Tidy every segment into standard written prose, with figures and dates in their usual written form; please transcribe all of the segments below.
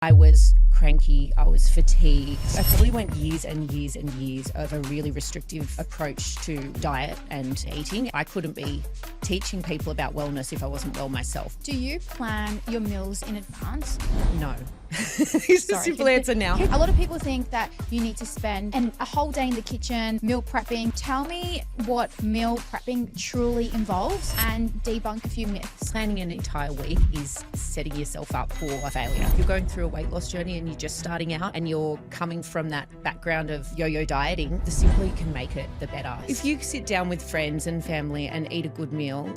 I was cranky, I was fatigued. I probably went years and years and years of a really restrictive approach to diet and eating. I couldn't be teaching people about wellness if I wasn't well myself. Do you plan your meals in advance? No. It's a simple answer now. A lot of people think that you need to spend a whole day in the kitchen meal prepping. Tell me what meal prepping truly involves and debunk a few myths. Planning an entire week is setting yourself up for a failure. If you're going through a weight loss journey and you're just starting out and you're coming from that background of yo-yo dieting, the simpler you can make it, the better. If you sit down with friends and family and eat a good meal,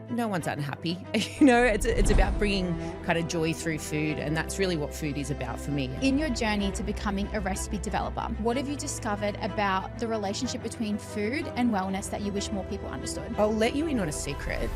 no one's unhappy. It's about bringing kind of joy through food, and that's really what food is about for me. In your journey to becoming a recipe developer, what have you discovered about the relationship between food and wellness that you wish more people understood? I'll let you in on a secret.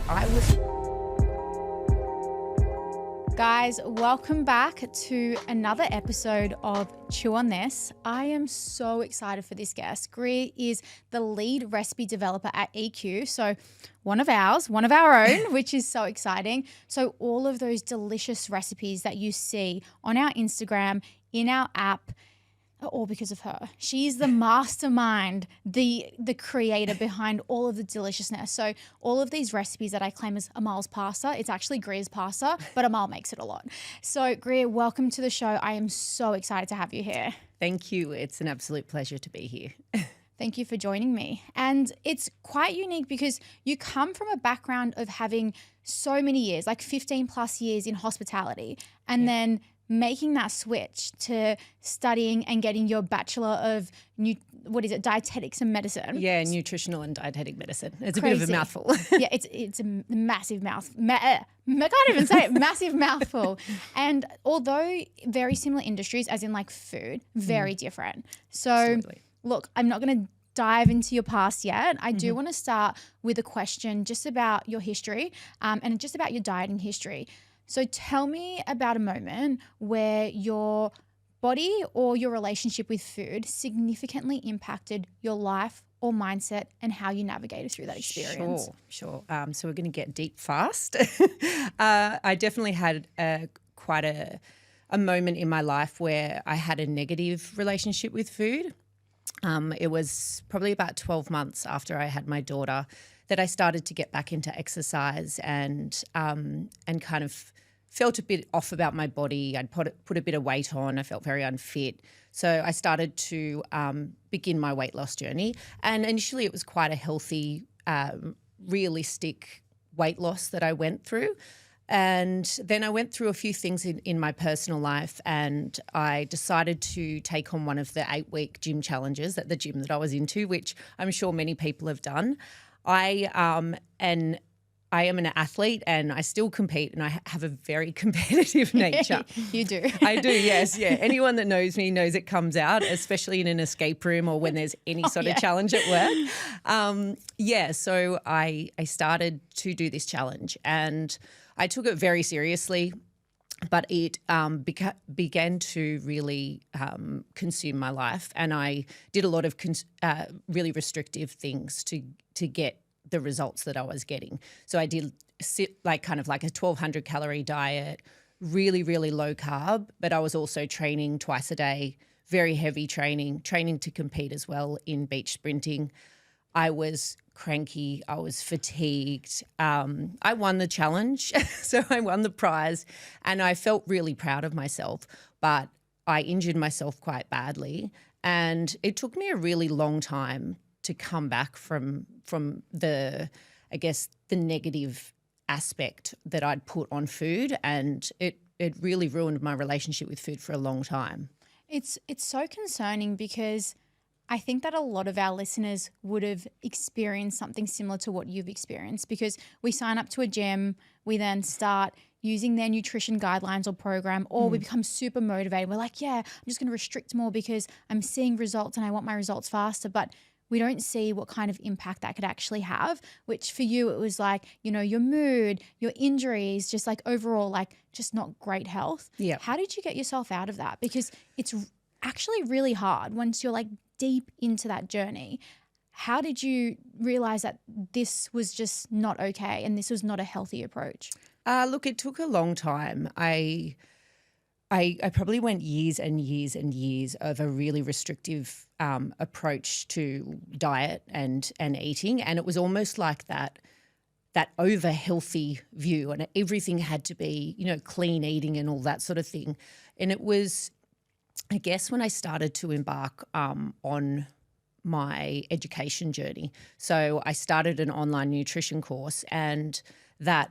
Guys, welcome back to another episode of Chew on This. I am so excited for this guest. Greer is the lead recipe developer at EQ. So one of our own, which is so exciting. So all of those delicious recipes that you see on our Instagram, in our app, are all because of her. She's the mastermind, the creator behind all of the deliciousness. So all of these recipes that I claim is Amal's pasta, it's actually Greer's pasta, but Amal makes it a lot. So Greer, welcome to the show. I am so excited to have you here. Thank you. It's an absolute pleasure to be here. Thank you for joining me. And it's quite unique because you come from a background of having so many years, like 15 plus years in hospitality, and then making that switch to studying and getting your Bachelor of dietetics and medicine. Yeah, nutritional and dietetic medicine. It's Crazy. A bit of a mouthful. Yeah, it's a massive mouth. I can't even say it. Massive mouthful. And although very similar industries, as in like food, very different. So Absolutely. Look, I'm not going to dive into your past yet. I do want to start with a question just about your history and just about your dieting history. So tell me about a moment where your body or your relationship with food significantly impacted your life or mindset and how you navigated through that experience. Sure. So we're going to get deep fast. I definitely had quite a moment in my life where I had a negative relationship with food. It was probably about 12 months after I had my daughter that I started to get back into exercise and kind of felt a bit off about my body. I'd put a bit of weight on. I felt very unfit. So I started to begin my weight loss journey. And initially it was quite a healthy, realistic weight loss that I went through. And then I went through a few things in my personal life, and I decided to take on one of the 8-week gym challenges at the gym that I was into, which I'm sure many people have done. I am an athlete and I still compete, and I have a very competitive nature. You do. I do, yes. Yeah. Anyone that knows me knows it comes out, especially in an escape room or when there's any sort of challenge at work. So I started to do this challenge and I took it very seriously, but it began to really consume my life, and I did a lot of really restrictive things to get the results that I was getting. So I did kind of like a 1,200 calorie diet, really, really low carb, but I was also training twice a day, very heavy training to compete as well in beach sprinting. I was cranky, I was fatigued. I won the challenge, so I won the prize, and I felt really proud of myself, but I injured myself quite badly, and it took me a really long time to come back from the negative aspect that I'd put on food, and it really ruined my relationship with food for a long time. It's so concerning because I think that a lot of our listeners would have experienced something similar to what you've experienced, because we sign up to a gym, we then start using their nutrition guidelines or program, or we become super motivated. We're like, yeah, I'm just going to restrict more because I'm seeing results and I want my results faster. But we don't see what kind of impact that could actually have, which for you, it was like, your mood, your injuries, just like overall, like just not great health. Yeah. How did you get yourself out of that? Because it's actually really hard once you're like deep into that journey. How did you realize that this was just not okay and this was not a healthy approach? Look, it took a long time. I I probably went years and years and years of a really restrictive approach to diet and eating, and it was almost like that over healthy view, and everything had to be, clean eating and all that sort of thing. And it was, I guess, when I started to embark on my education journey. So I started an online nutrition course, and that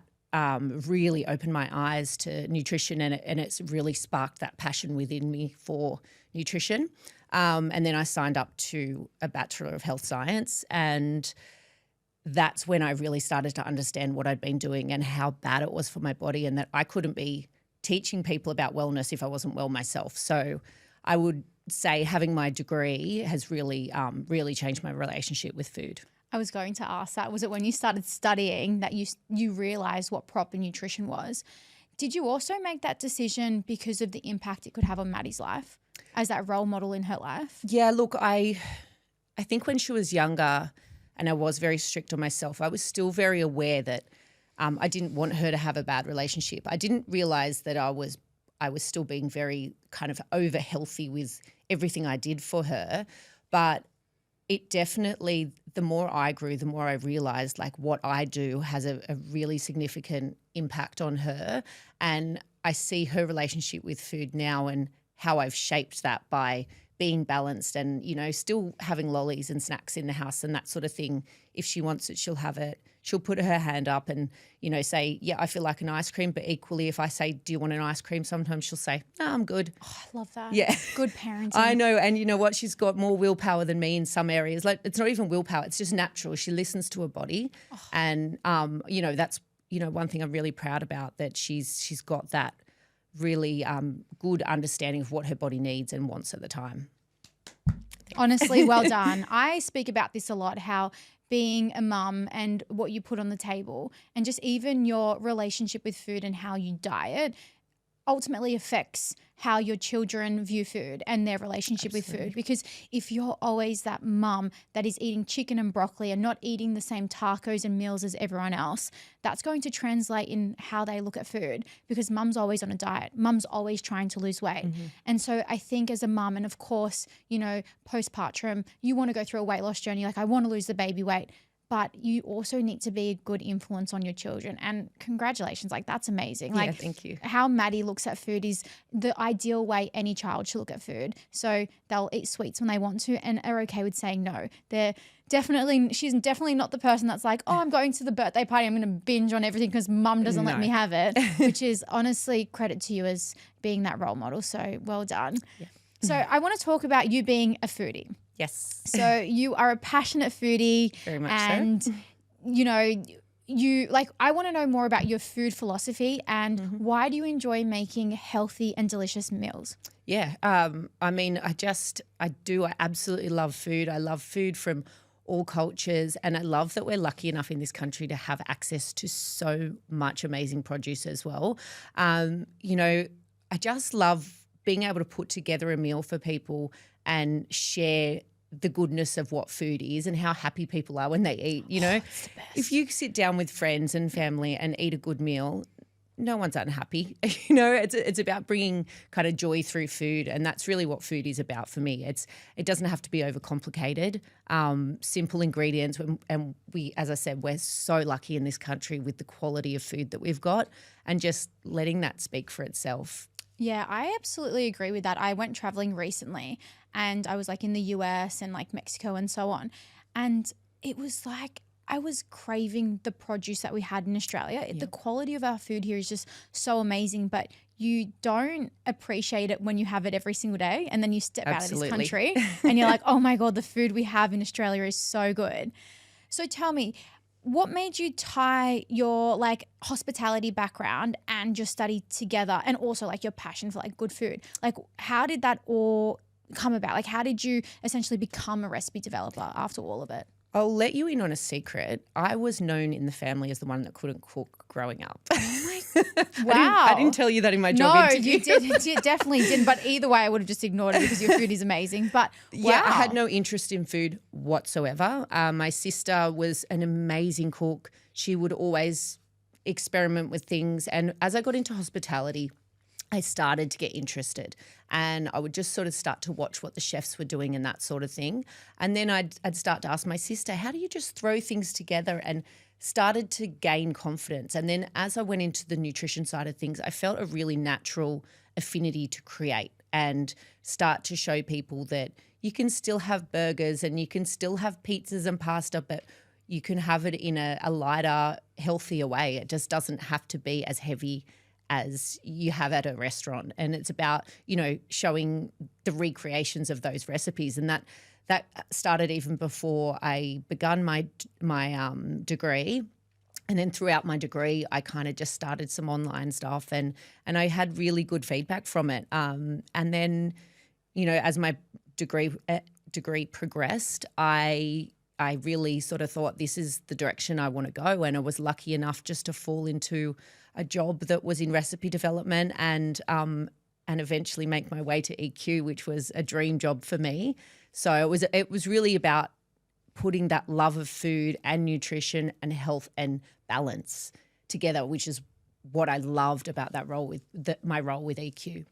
really opened my eyes to nutrition, and it's really sparked that passion within me for nutrition. And then I signed up to a Bachelor of Health Science, and that's when I really started to understand what I'd been doing and how bad it was for my body, and that I couldn't be teaching people about wellness if I wasn't well myself. So I would say having my degree has really, really changed my relationship with food. I was going to ask that. Was it when you started studying that you realised what proper nutrition was? Did you also make that decision because of the impact it could have on Maddie's life as that role model in her life? Yeah, look, I think when she was younger and I was very strict on myself, I was still very aware that I didn't want her to have a bad relationship. I didn't realise that I was still being very kind of over healthy with everything I did for her. But it definitely, the more I grew, the more I realised like what I do has a really significant impact on her. And I see her relationship with food now and how I've shaped that by being balanced and, still having lollies and snacks in the house and that sort of thing. If she wants it, she'll have it. She'll put her hand up and, say, yeah, I feel like an ice cream. But equally, if I say, do you want an ice cream? Sometimes she'll say, no, I'm good. Oh, I love that. Yeah. Good parenting. I know. And you know what? She's got more willpower than me in some areas. Like, it's not even willpower. It's just natural. She listens to her body. Oh. And, that's, one thing I'm really proud about, that she's got that really good understanding of what her body needs and wants at the time. Honestly, well done. I speak about this a lot, how being a mum and what you put on the table and just even your relationship with food and how you diet ultimately affects how your children view food and their relationship with food. Because if you're always that mum that is eating chicken and broccoli and not eating the same tacos and meals as everyone else, that's going to translate in how they look at food, because mum's always on a diet. Mum's always trying to lose weight. Mm-hmm. And so I think as a mum, and of course, postpartum, you want to go through a weight loss journey. Like, I want to lose the baby weight. But you also need to be a good influence on your children. And congratulations, like, that's amazing. Like, yeah, thank you. How Maddie looks at food is the ideal way any child should look at food. So they'll eat sweets when they want to and are okay with saying no. She's definitely not the person that's like, oh, I'm going to the birthday party, I'm going to binge on everything because mum doesn't let me have it, which is honestly credit to you as being that role model. So well done. Yeah. So I want to talk about you being a foodie. Yes. So you are a passionate foodie. Very much and, so. I want to know more about your food philosophy and why do you enjoy making healthy and delicious meals? Yeah. I absolutely love food. I love food from all cultures, and I love that we're lucky enough in this country to have access to so much amazing produce as well. I just love being able to put together a meal for people and share the goodness of what food is and how happy people are when they eat. If you sit down with friends and family and eat a good meal, no one's unhappy. It's about bringing kind of joy through food, and that's really what food is about for me. It doesn't have to be overcomplicated. Simple ingredients, and we, as I said, we're so lucky in this country with the quality of food that we've got, and just letting that speak for itself. Yeah, I absolutely agree with that. I went traveling recently and I was like in the US and like Mexico and so on. And it was like I was craving the produce that we had in Australia. The quality of our food here is just so amazing, but you don't appreciate it when you have it every single day. And then you step out of this country and you're like, oh my God, the food we have in Australia is so good. So tell me, what made you tie your like hospitality background and your study together, and also like your passion for like good food? Like, how did that all come about? Like, how did you essentially become a recipe developer after all of it? I'll let you in on a secret. I was known in the family as the one that couldn't cook growing up. Oh my wow. I didn't tell you that in my job interview. No, you definitely didn't. But either way, I would have just ignored it because your food is amazing. But wow. Yeah, I had no interest in food whatsoever. My sister was an amazing cook. She would always experiment with things. And as I got into hospitality, I started to get interested, and I would just sort of start to watch what the chefs were doing and that sort of thing. And then I'd start to ask my sister, how do you just throw things together, and started to gain confidence. And then as I went into the nutrition side of things, I felt a really natural affinity to create and start to show people that you can still have burgers and you can still have pizzas and pasta, but you can have it in a lighter, healthier way. It just doesn't have to be as heavy as you have at a restaurant. And it's about, showing the recreations of those recipes. And that started even before I begun my degree. And then throughout my degree, I kind of just started some online stuff, and I had really good feedback from it. And then, as my degree progressed, I really sort of thought this is the direction I want to go. And I was lucky enough just to fall into a job that was in recipe development and eventually make my way to EQ, which was a dream job for me. So it was really about putting that love of food and nutrition and health and balance together, which is what I loved about that role my role with EQ.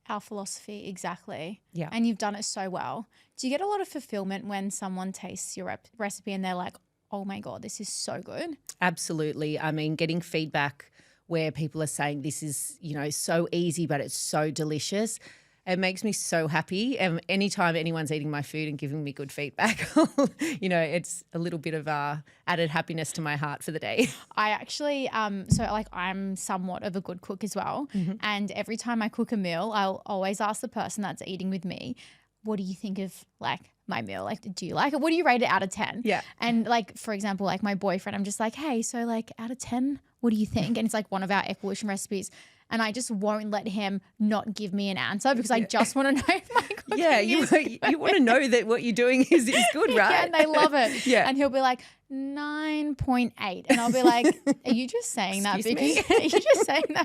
Our philosophy, exactly. Yeah. And you've done it so well. Do you get a lot of fulfillment when someone tastes your recipe and they're like, oh my God, this is so good? Absolutely. I mean, getting feedback where people are saying this is, so easy, but it's so delicious. It makes me so happy. And anytime anyone's eating my food and giving me good feedback, it's a little bit of added happiness to my heart for the day. I actually, I'm somewhat of a good cook as well. Mm-hmm. And every time I cook a meal, I'll always ask the person that's eating with me, what do you think of my meal? Do you like it? What do you rate it out of 10? Yeah. And for example, my boyfriend, I'm just like, hey, so out of 10, what do you think? And it's one of our Equalution recipes. And I just won't let him not give me an answer because I just want to know if my cooking you want to know that what you're doing is good, right? Yeah, and they love it. Yeah. And he'll be like, 9.8. And I'll be like, are you just saying that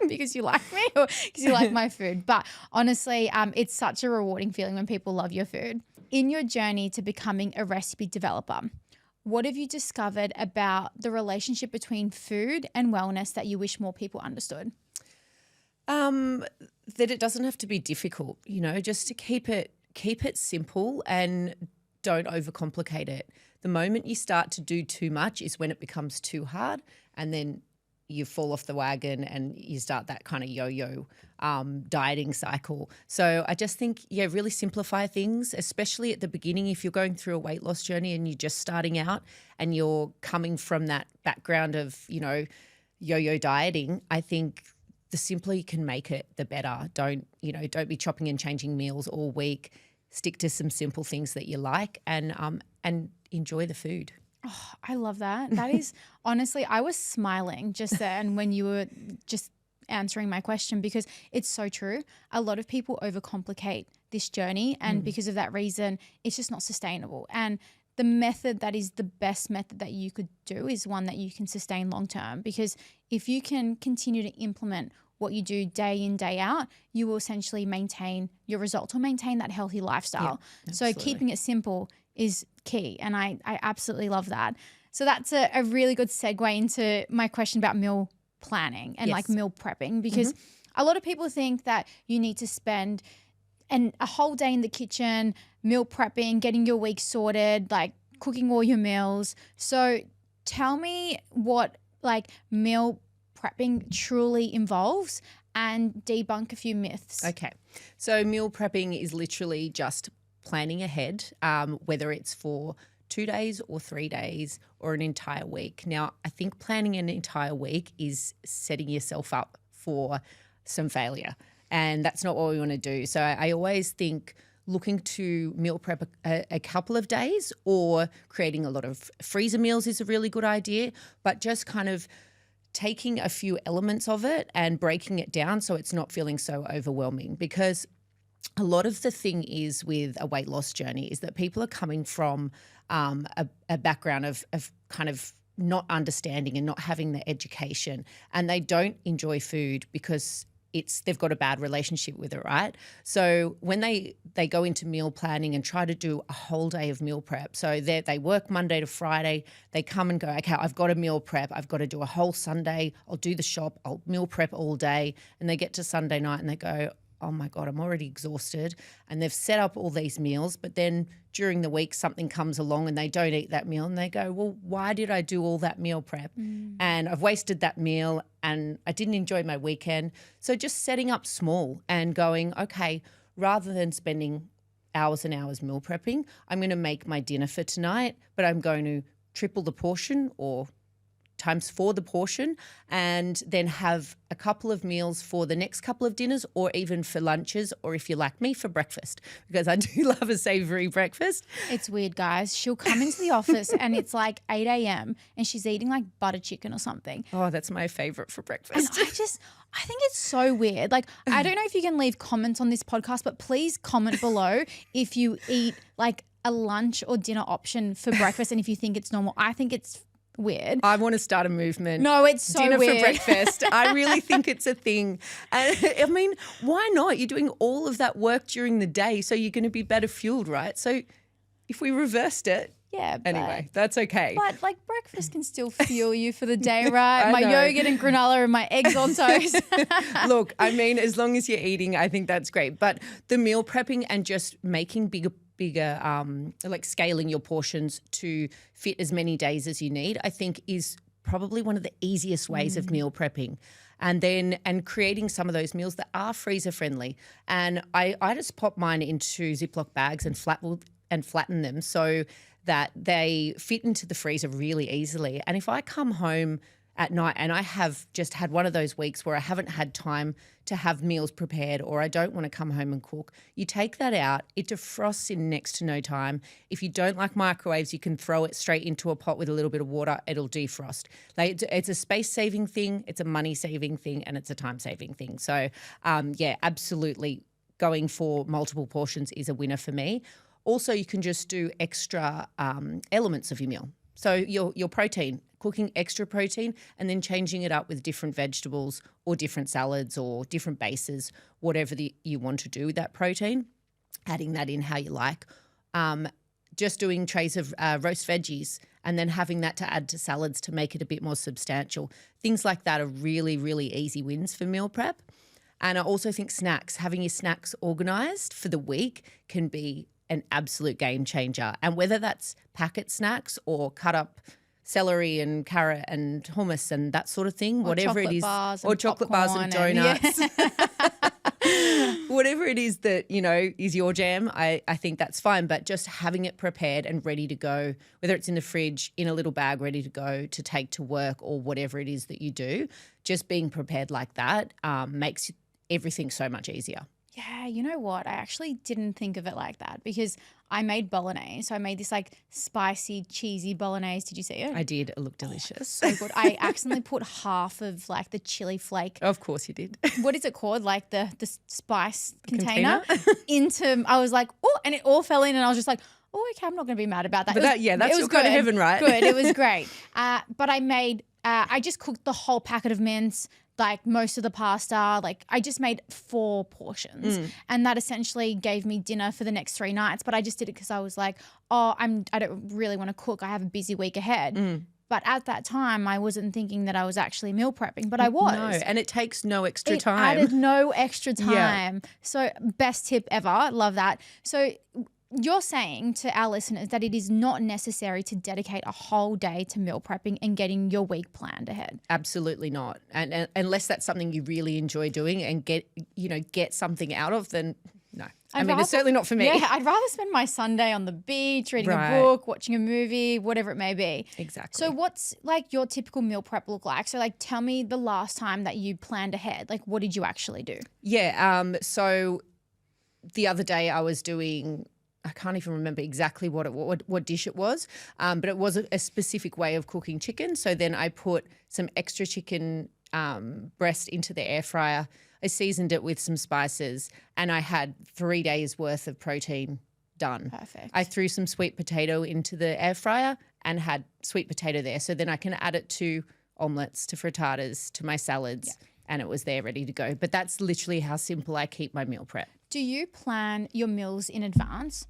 because you like me or because you like my food? But honestly, it's such a rewarding feeling when people love your food. In your journey to becoming a recipe developer, what have you discovered about the relationship between food and wellness that you wish more people understood? That it doesn't have to be difficult, just to keep it simple and don't overcomplicate it. The moment you start to do too much is when it becomes too hard, and then you fall off the wagon and you start that kind of yo-yo dieting cycle. So I just think, really simplify things, especially at the beginning. If you're going through a weight loss journey and you're just starting out and you're coming from that background of, yo-yo dieting, I think the simpler you can make it, the better. Don't be chopping and changing meals all week. Stick to some simple things that you like and enjoy the food. Oh, I love that. That is honestly, I was smiling just then when you were just answering my question because it's so true. A lot of people overcomplicate this journey and because of that reason, it's just not sustainable. And the method that is the best method that you could do is one that you can sustain long term, because if you can continue to implement what you do day in, day out, you will essentially maintain your results or maintain that healthy lifestyle. Yeah, so keeping it simple is key. And I absolutely love that. So that's a really good segue into my question about meal planning and meal prepping, because a lot of people think that you need to spend a whole day in the kitchen, meal prepping, getting your week sorted, cooking all your meals. So tell me what meal prepping truly involves and debunk a few myths. Okay. So meal prepping is literally just planning ahead, whether it's for 2 days or 3 days or an entire week. Now, I think planning an entire week is setting yourself up for some failure, and that's not what we want to do. So I always think looking to meal prep a couple of days or creating a lot of freezer meals is a really good idea, but just kind of taking a few elements of it and breaking it down so it's not feeling so overwhelming. Because a lot of the thing is with a weight loss journey is that people are coming from a background of kind of not understanding and not having the education, and they don't enjoy food because they've got a bad relationship with it, right? So when they go into meal planning and try to do a whole day of meal prep, so they work Monday to Friday, they come and go, okay, I've got to meal prep, I've got to do a whole Sunday, I'll do the shop, I'll meal prep all day, and they get to Sunday night and they go, oh my God, I'm already exhausted. And they've set up all these meals, but then during the week something comes along and they don't eat that meal and they go, well, why did I do all that meal prep? And I've wasted that meal and I didn't enjoy my weekend. So just setting up small and going, okay, rather than spending hours and hours meal prepping, I'm going to make my dinner for tonight, but I'm going to triple the portion or times 4 the portion, and then have a couple of meals for the next couple of dinners, or even for lunches, or if you're like me, for breakfast, because I do love a savoury breakfast. It's weird, guys. She'll come into the office and it's like 8 a.m. and she's eating like butter chicken or something. Oh, that's my favourite for And breakfast. I think it's so weird. Like, I don't know if you can leave comments on this podcast, but please comment below if you eat like a lunch or dinner option for breakfast and if you think it's normal. I think it's weird. I want to start a movement. No, it's so Dinner weird. for breakfast. I really think it's a thing. And I mean, why not? You're doing all of that work during the day, so you're going to be better fueled, right? So if we reversed it, Yeah. anyway, that's okay. But like breakfast can still fuel you for the day, right? My know. yogurt and granola and my eggs on toast. Look, I mean, as long as you're eating, I think that's great. But the meal prepping and just making bigger, like scaling your portions to fit as many days as you need, I think is probably one of the easiest ways of meal prepping. And creating some of those meals that are freezer friendly. And I just pop mine into Ziploc bags and flatten them so that they fit into the freezer really easily. And if I come home at night and I have just had one of those weeks where I haven't had time to have meals prepared, or I don't want to come home and cook, you take that out, it defrosts in next to no time. If you don't like microwaves, you can throw it straight into a pot with a little bit of water, it'll defrost. It's a space-saving thing, it's a money-saving thing, and it's a time-saving thing. So, yeah, absolutely going for multiple portions is a winner for me. Also, you can just do extra elements of your meal. So your protein, cooking extra protein and then changing it up with different vegetables or different salads or different bases, whatever you want to do with that protein, adding that in how you like. Just doing trays of roast veggies and then having that to add to salads to make it a bit more substantial. Things like that are really, really easy wins for meal prep. And I also think snacks, having your snacks organised for the week can be an absolute game changer. And whether that's packet snacks or cut up celery and carrot and hummus and that sort of thing, Or whatever it is, or chocolate bars and donuts, whatever it is that, is your jam, I think that's fine. But just having it prepared and ready to go, whether it's in the fridge, in a little bag ready to go to take to work or whatever it is that you do, just being prepared like that makes everything so much easier. Yeah, you know what? I actually didn't think of it like that because I made bolognese. So I made this like spicy, cheesy bolognese. Did you see it? I did. It looked delicious. So good. I accidentally put half of like the chili flake. Of course you did. What is it called? Like the spice container into, I was like, oh, and it all fell in and I was just like, oh, okay, I'm not going to be mad about that. But that's your kind of heaven, right? Good. It was great. But I just cooked the whole packet of mince, like most of the pasta. Like I just made 4 portions and that essentially gave me dinner for the next 3 nights. But I just did it because I was like, I don't really want to cook. I have a busy week ahead. But at that time, I wasn't thinking that I was actually meal prepping, but I was. No, and it takes no extra It time. added no extra time. Yeah. So best tip ever. Love that. So you're saying to our listeners that it is not necessary to dedicate a whole day to meal prepping and getting your week planned ahead. Absolutely not. And unless that's something you really enjoy doing and get something out of, then no. It's certainly not for me. Yeah, I'd rather spend my Sunday on the beach, reading Right. a book, watching a movie, whatever it may be. Exactly. So what's like your typical meal prep look like? So like tell me the last time that you planned ahead. Like what did you actually do? Yeah. So the other day I was doing, I can't even remember exactly what dish it was, but it was a specific way of cooking chicken. So then I put some extra chicken breast into the air fryer. I seasoned it with some spices and I had 3 days worth of protein done. Perfect. I threw some sweet potato into the air fryer and had sweet potato there. So then I can add it to omelettes, to frittatas, to my salads. Yeah. and it was there ready to go. But that's literally how simple I keep my meal prep. Do you plan your meals in advance?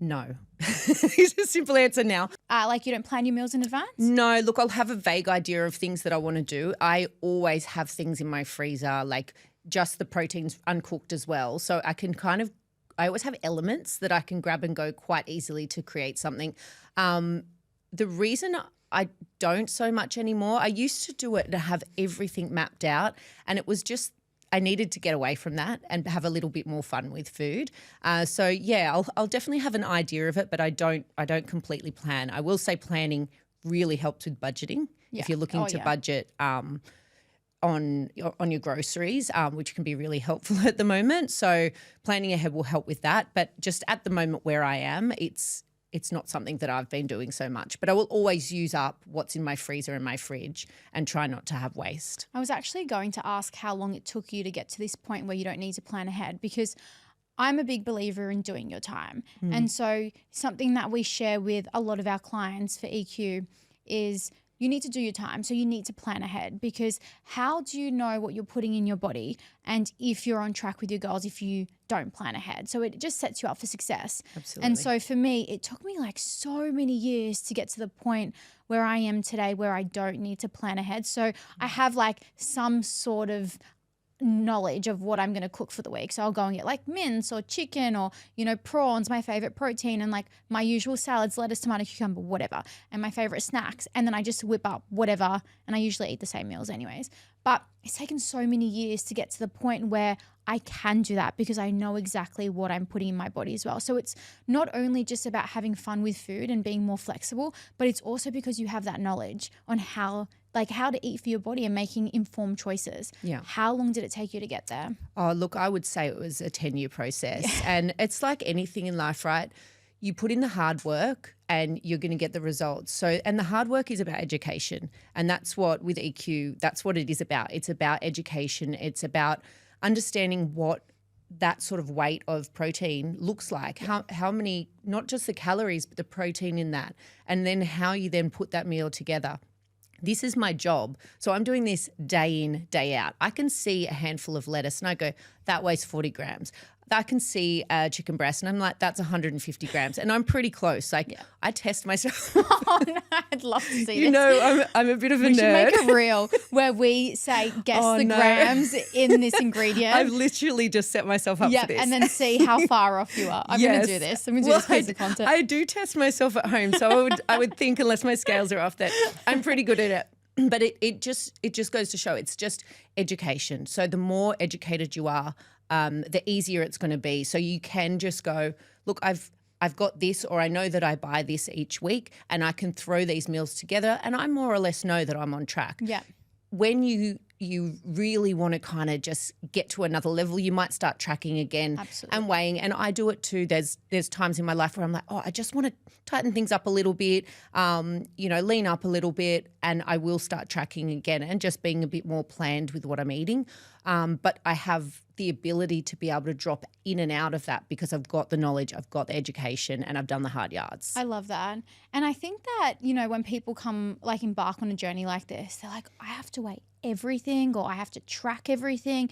No. It's a simple answer now. Like you don't plan your meals in advance? No, look, I'll have a vague idea of things that I want to do. I always have things in my freezer, like just the proteins uncooked as well. So I can I always have elements that I can grab and go quite easily to create something. The reason I don't so much anymore, I used to do it to have everything mapped out, and it was just I needed to get away from that and have a little bit more fun with food. So yeah, I'll definitely have an idea of it, but I don't completely plan. I will say planning really helps with budgeting. Yeah. If you're looking to budget on your groceries, which can be really helpful at the moment. So planning ahead will help with that. But just at the moment where I am, it's not something that I've been doing so much, but I will always use up what's in my freezer and my fridge and try not to have waste. I was actually going to ask how long it took you to get to this point where you don't need to plan ahead, because I'm a big believer in doing your time. And so something that we share with a lot of our clients for EQ is you need to do your time. So you need to plan ahead, because how do you know what you're putting in your body and if you're on track with your goals if you don't plan ahead? So it just sets you up for success. Absolutely. And so for me, it took me like so many years to get to the point where I am today where I don't need to plan ahead. So I have like some sort of knowledge of what I'm going to cook for the week. So I'll go and get like mince or chicken or, prawns, my favorite protein, and like my usual salads, lettuce, tomato, cucumber, whatever, and my favorite snacks. And then I just whip up whatever, and I usually eat the same meals anyways. But it's taken so many years to get to the point where I can do that because I know exactly what I'm putting in my body as well. So it's not only just about having fun with food and being more flexible, but it's also because you have that knowledge on how to eat for your body and making informed choices. Yeah. How long did it take you to get there? Oh, look, I would say it was a 10-year process. Yeah. And it's like anything in life, right? You put in the hard work and you're going to get the results. So, and the hard work is about education. And that's what, with EQ, that's what it is about. It's about education. It's about understanding what that sort of weight of protein looks like, how many, not just the calories, but the protein in that, and then how you then put that meal together. This is my job. So I'm doing this day in, day out. I can see a handful of lettuce and I go, that weighs 40 grams. I can see a chicken breast and I'm like, that's 150 grams. And I'm pretty close. I test myself. Oh, no, I'd love to see this. I'm a bit of a nerd. We should make a reel where we say, guess grams in this ingredient. I've literally just set myself up for this. And then see how far off you are. I'm going to do this. I'm going to do this piece of content. I do test myself at home. So I would think, unless my scales are off, that I'm pretty good at it. But it just goes to show it's just education. So the more educated you are, the easier it's going to be. So you can just go, look, I've got this, or I know that I buy this each week and I can throw these meals together and I more or less know that I'm on track. Yeah. When you really want to kind of just get to another level, you might start tracking again. Absolutely. And weighing. And I do it too. There's times in my life where I'm like, oh, I just want to tighten things up a little bit, lean up a little bit, and I will start tracking again and just being a bit more planned with what I'm eating. But I have the ability to be able to drop in and out of that because I've got the knowledge, I've got the education, and I've done the hard yards. I love that. And I think that, when people embark on a journey like this, they're like, I have to weigh everything or I have to track everything.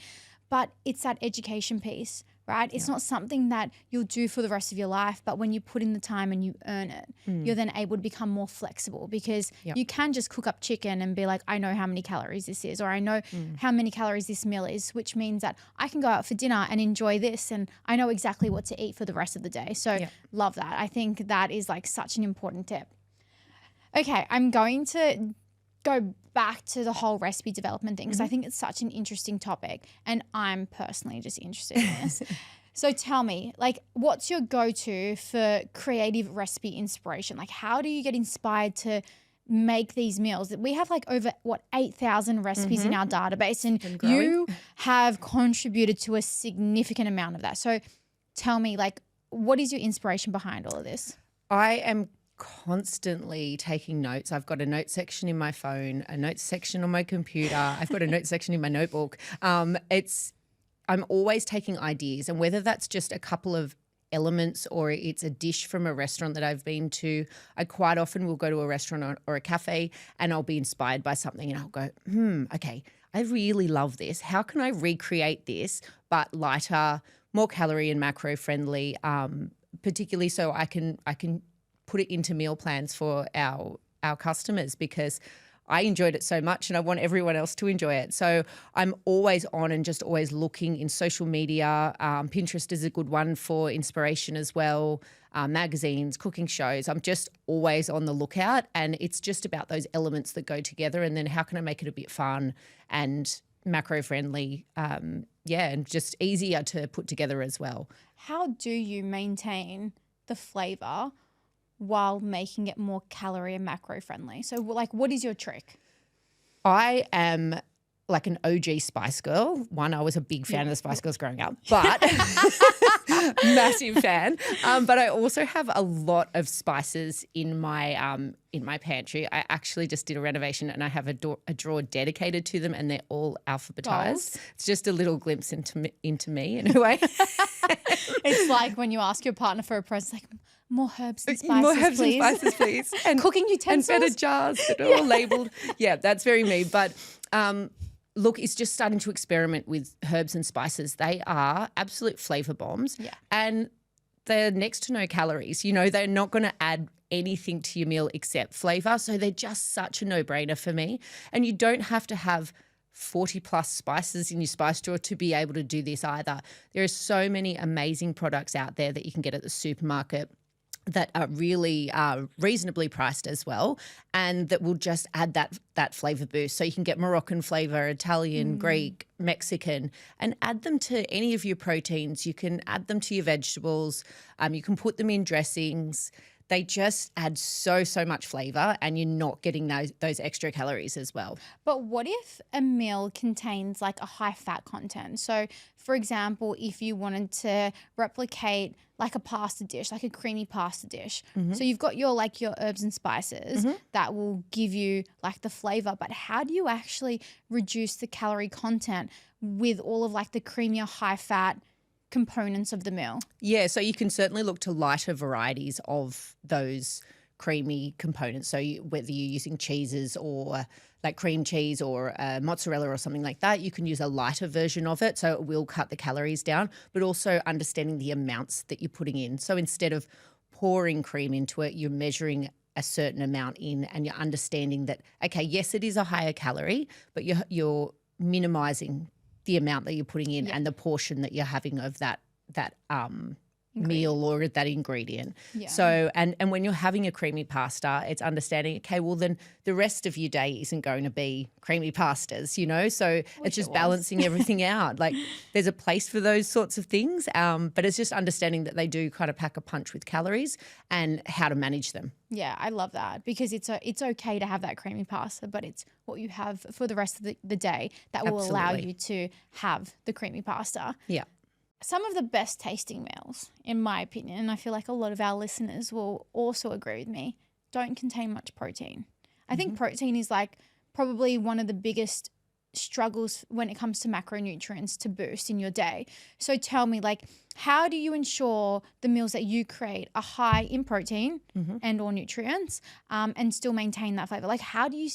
But it's that education piece, right? It's not something that you'll do for the rest of your life, but when you put in the time and you earn it, you're then able to become more flexible because you can just cook up chicken and be like, I know how many calories this is, or I know how many calories this meal is, which means that I can go out for dinner and enjoy this and I know exactly what to eat for the rest of the day. So love that. I think that is such an important tip. Okay, I'm going to go back to the whole recipe development thing because I think it's such an interesting topic and I'm personally just interested in this. So tell me, what's your go-to for creative recipe inspiration? How do you get inspired to make these meals? We have over 8,000 recipes in our database and you have contributed to a significant amount of that. So tell me, what is your inspiration behind all of this? I am constantly taking notes. I've got a note section in my phone, a note section on my computer. I've got a note section in my notebook. I'm always taking ideas, and whether that's just a couple of elements or it's a dish from a restaurant that I've been to, I quite often will go to a restaurant or a cafe and I'll be inspired by something and I'll go, okay, I really love this. How can I recreate this but lighter, more calorie and macro friendly, particularly so I can put it into meal plans for our customers, because I enjoyed it so much and I want everyone else to enjoy it. So I'm always on and just always looking in social media. Pinterest is a good one for inspiration as well. Magazines, cooking shows. I'm just always on the lookout, and it's just about those elements that go together, and then how can I make it a bit fun and macro friendly, and just easier to put together as well. How do you maintain the flavor while making it more calorie and macro friendly? So like, what is your trick? I am like an OG Spice Girl. One, I was a big fan of the Spice Girls growing up, but massive fan. But I also have a lot of spices in my pantry. I actually just did a renovation and I have a drawer dedicated to them, and they're all alphabetized. Goals. It's just a little glimpse into me in a way. It's like when you ask your partner for a present, like, more herbs and spices, More herbs please. and spices, please. And cooking utensils. And better jars that are all labelled. Yeah, that's very me. But look, it's just starting to experiment with herbs and spices. They are absolute flavour bombs. Yeah. And they're next to no calories. You know, they're not going to add anything to your meal except flavour. So they're just such a no-brainer for me. And you don't have to have 40 plus spices in your spice drawer to be able to do this either. There are so many amazing products out there that you can get at the supermarket that are really reasonably priced as well, and that will just add that flavour boost. So you can get Moroccan flavour, Italian, Greek, Mexican, and add them to any of your proteins. You can add them to your vegetables. You can put them in dressings. They just add so much flavour, and you're not getting those extra calories as well. But what if a meal contains like a high fat content? So for example, if you wanted to replicate like a pasta dish, like a creamy pasta dish. So you've got your herbs and spices that will give you like the flavour, but how do you actually reduce the calorie content with all of like the creamier high fat components of the meal? Yeah, so you can certainly look to lighter varieties of those creamy components. So whether you're using cheeses or like cream cheese or mozzarella or something like that, you can use a lighter version of it, so it will cut the calories down, but also understanding the amounts that you're putting in. So instead of pouring cream into it, you're measuring a certain amount in, and you're understanding that, okay, yes, it is a higher calorie, but you're minimising the amount that you're putting in and the portion that you're having of that meal or that ingredient. Yeah. So, and when you're having a creamy pasta, it's understanding, okay, well then the rest of your day isn't going to be creamy pastas, you know? So it's just balancing everything out. Like there's a place for those sorts of things, but it's just understanding that they do kind of pack a punch with calories and how to manage them. Yeah, I love that, because it's okay to have that creamy pasta, but it's what you have for the rest of the day that will allow you to have the creamy pasta. Yeah. Some of the best tasting meals, in my opinion, and I feel like a lot of our listeners will also agree with me, don't contain much protein. I think protein is like probably one of the biggest struggles when it comes to macronutrients to boost in your day. So tell me, like, how do you ensure the meals that you create are high in protein and or nutrients and still maintain that flavor? Like, how do you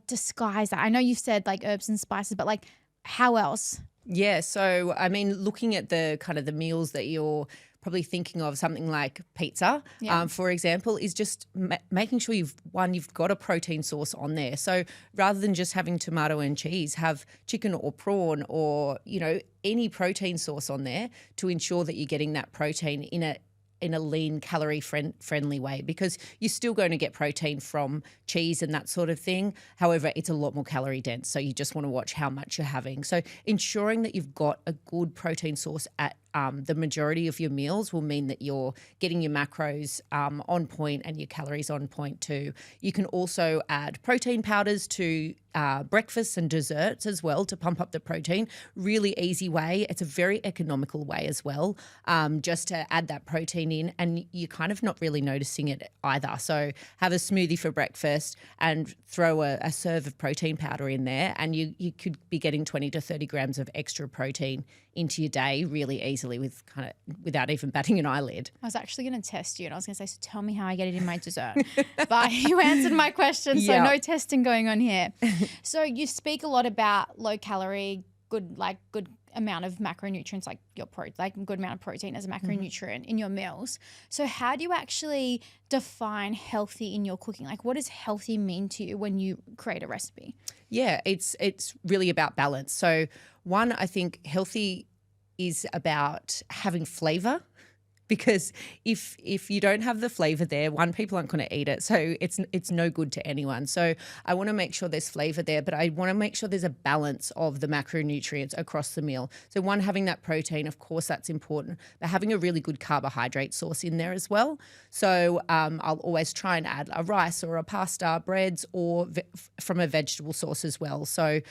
disguise that? I know you've said like herbs and spices, but like how else? Yeah, so I mean, looking at the kind of the meals that you're probably thinking of, something like pizza, for example, is just making sure you've got a protein source on there. So rather than just having tomato and cheese, have chicken or prawn or, you know, any protein source on there to ensure that you're getting that protein in a lean, calorie friendly way, because you're still going to get protein from cheese and that sort of thing. However, it's a lot more calorie dense. So you just want to watch how much you're having. So ensuring that you've got a good protein source at the majority of your meals will mean that you're getting your macros on point and your calories on point too. You can also add protein powders to breakfasts and desserts as well to pump up the protein. Really easy way. It's a very economical way as well, just to add that protein in, and you're kind of not really noticing it either. So have a smoothie for breakfast and throw a serve of protein powder in there, and you could be getting 20 to 30 grams of extra protein into your day really easily without even batting an eyelid. I was actually going to test you and I was going to say, so tell me how I get it in my dessert. But you answered my question, so no testing going on here. So you speak a lot about low calorie, good amount of macronutrients, like good amount of protein as a macronutrient in your meals. So how do you actually define healthy in your cooking? Like, what does healthy mean to you when you create a recipe? Yeah, it's really about balance. So one, I think healthy is about having flavor, because if you don't have the flavor there, one, people aren't going to eat it. So it's no good to anyone. So I want to make sure there's flavor there, but I want to make sure there's a balance of the macronutrients across the meal. So one, having that protein, of course, that's important, but having a really good carbohydrate source in there as well. So I'll always try and add a rice or a pasta, breads, or from a vegetable source as well. So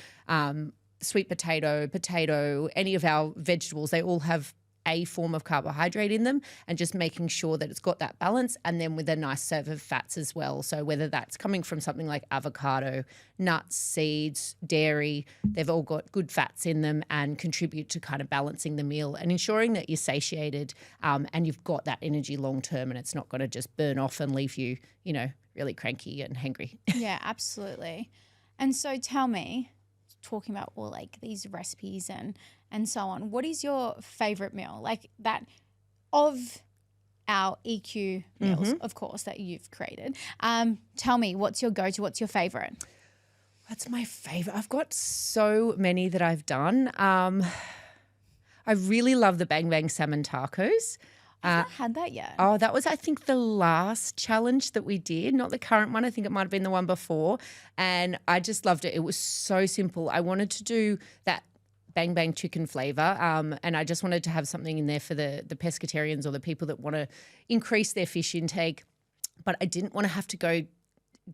sweet potato, any of our vegetables, they all have a form of carbohydrate in them, and just making sure that it's got that balance, and then with a nice serve of fats as well. So whether that's coming from something like avocado, nuts, seeds, dairy, they've all got good fats in them and contribute to kind of balancing the meal and ensuring that you're satiated and you've got that energy long term, and it's not going to just burn off and leave you, really cranky and hangry. Yeah, absolutely. And so tell me, talking about all like these recipes and so on, what is your favorite meal, like that of our EQ meals, of course, that you've created? Tell me, what's your go-to? What's your favorite? What's my favorite? I've got so many that I've done. I really love the Bang Bang salmon tacos. I've not had that yet. Oh, that was, I think, the last challenge that we did, not the current one. I think it might have been the one before. And I just loved it. It was so simple. I wanted to do that Bang Bang chicken flavour, and I just wanted to have something in there for the pescatarians or the people that want to increase their fish intake. But I didn't want to have to go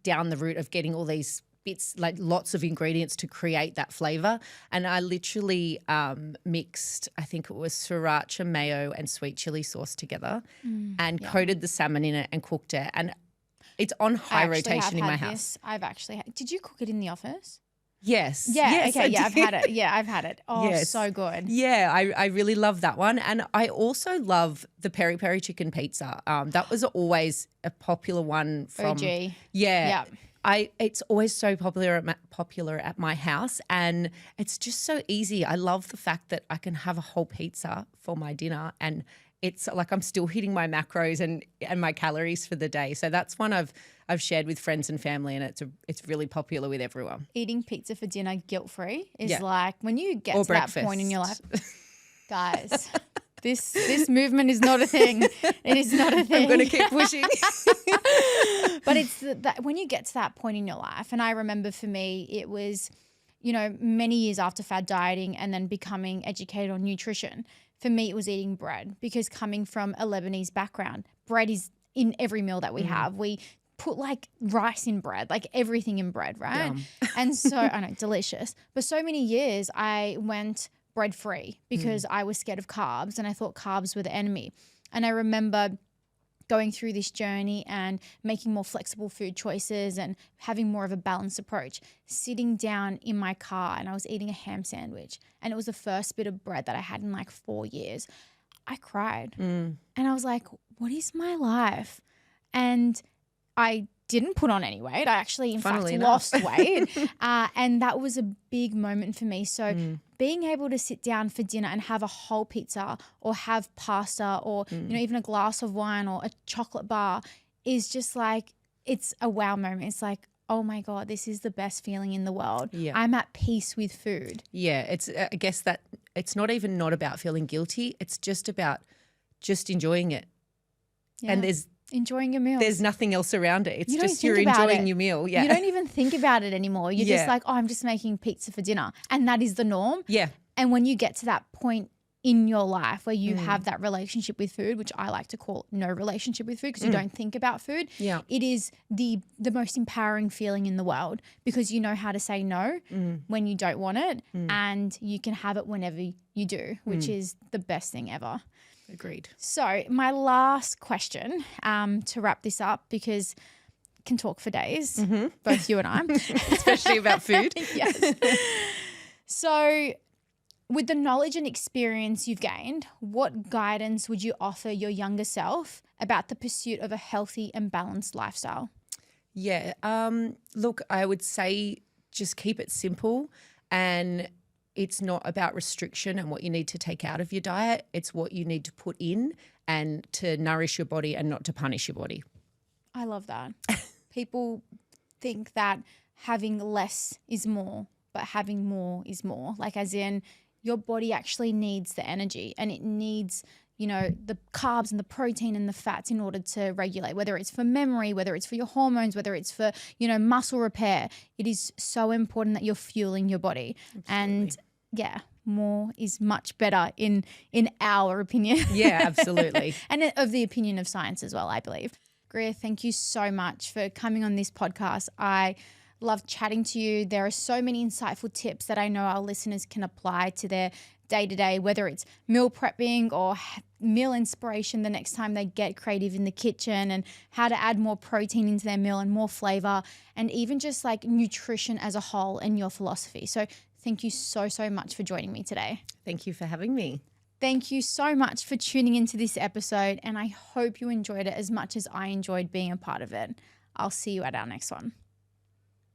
down the route of getting all these bits, like lots of ingredients to create that flavour. And I literally mixed, I think it was sriracha mayo and sweet chili sauce together and coated the salmon in it and cooked it. And it's on high rotation in my house. I've actually had. Did you cook it in the office? Yes. Yeah. Yes, okay. Yeah, I I've had it. Yeah, I've had it. Oh, yes. So good. Yeah, I really love that one. And I also love the peri peri chicken pizza. That was always a popular one from. OG. Yeah. It's always so popular at my house, and it's just so easy. I love the fact that I can have a whole pizza for my dinner, and it's like I'm still hitting my macros and my calories for the day. So that's one I've shared with friends and family, and it's really popular with everyone. Eating pizza for dinner guilt-free is like when you get to breakfast. That point in your life, guys. This movement is not a thing. It is not a thing. I'm going to keep pushing. But it's that when you get to that point in your life, and I remember for me it was, many years after fad dieting and then becoming educated on nutrition, for me it was eating bread, because coming from a Lebanese background, bread is in every meal that we have. We put like rice in bread, like everything in bread, right? Yum. And so, I know, delicious. But so many years I went bread free because I was scared of carbs and I thought carbs were the enemy. And I remember going through this journey and making more flexible food choices and having more of a balanced approach, sitting down in my car and I was eating a ham sandwich, and it was the first bit of bread that I had in like 4 years. I cried and I was like, what is my life? And I didn't put on any weight. I actually, in fact, lost weight. And that was a big moment for me. So being able to sit down for dinner and have a whole pizza or have pasta or, even a glass of wine or a chocolate bar is just like, it's a wow moment. It's like, oh my God, this is the best feeling in the world. Yeah. I'm at peace with food. Yeah. It's, I guess that it's not even not about feeling guilty. It's just about just enjoying it. Yeah. And enjoying your meal. There's nothing else around it. It's just you're enjoying your meal. Yeah. You don't even think about it anymore. You're just like, oh, I'm just making pizza for dinner. And that is the norm. Yeah. And when you get to that point in your life where you have that relationship with food, which I like to call no relationship with food because you don't think about food, it is the most empowering feeling in the world, because you know how to say no when you don't want it and you can have it whenever you do, which is the best thing ever. Agreed. So my last question to wrap this up, because can talk for days, both you and I. Especially about food. Yes. So With the knowledge and experience you've gained, what guidance would you offer your younger self about the pursuit of a healthy and balanced lifestyle? Yeah. Look, I would say just keep it simple, and it's not about restriction and what you need to take out of your diet. It's what you need to put in and to nourish your body and not to punish your body. I love that. People think that having less is more, but having more is more. Like as in your body actually needs the energy, and it needs, you know, the carbs and the protein and the fats in order to regulate, whether it's for memory, whether it's for your hormones, whether it's for, you know, muscle repair. It is so important that you're fueling your body. Absolutely. And yeah, more is much better in our opinion. Yeah, absolutely. And of the opinion of science as well, I believe. Greer, thank you so much for coming on this podcast. I love chatting to you. There are so many insightful tips that I know our listeners can apply to their day-to-day, whether it's meal prepping or meal inspiration the next time they get creative in the kitchen, and how to add more protein into their meal and more flavor, and even just like nutrition as a whole and your philosophy. So thank you so, so much for joining me today. Thank you for having me. Thank you so much for tuning into this episode, and I hope you enjoyed it as much as I enjoyed being a part of it. I'll see you at our next one.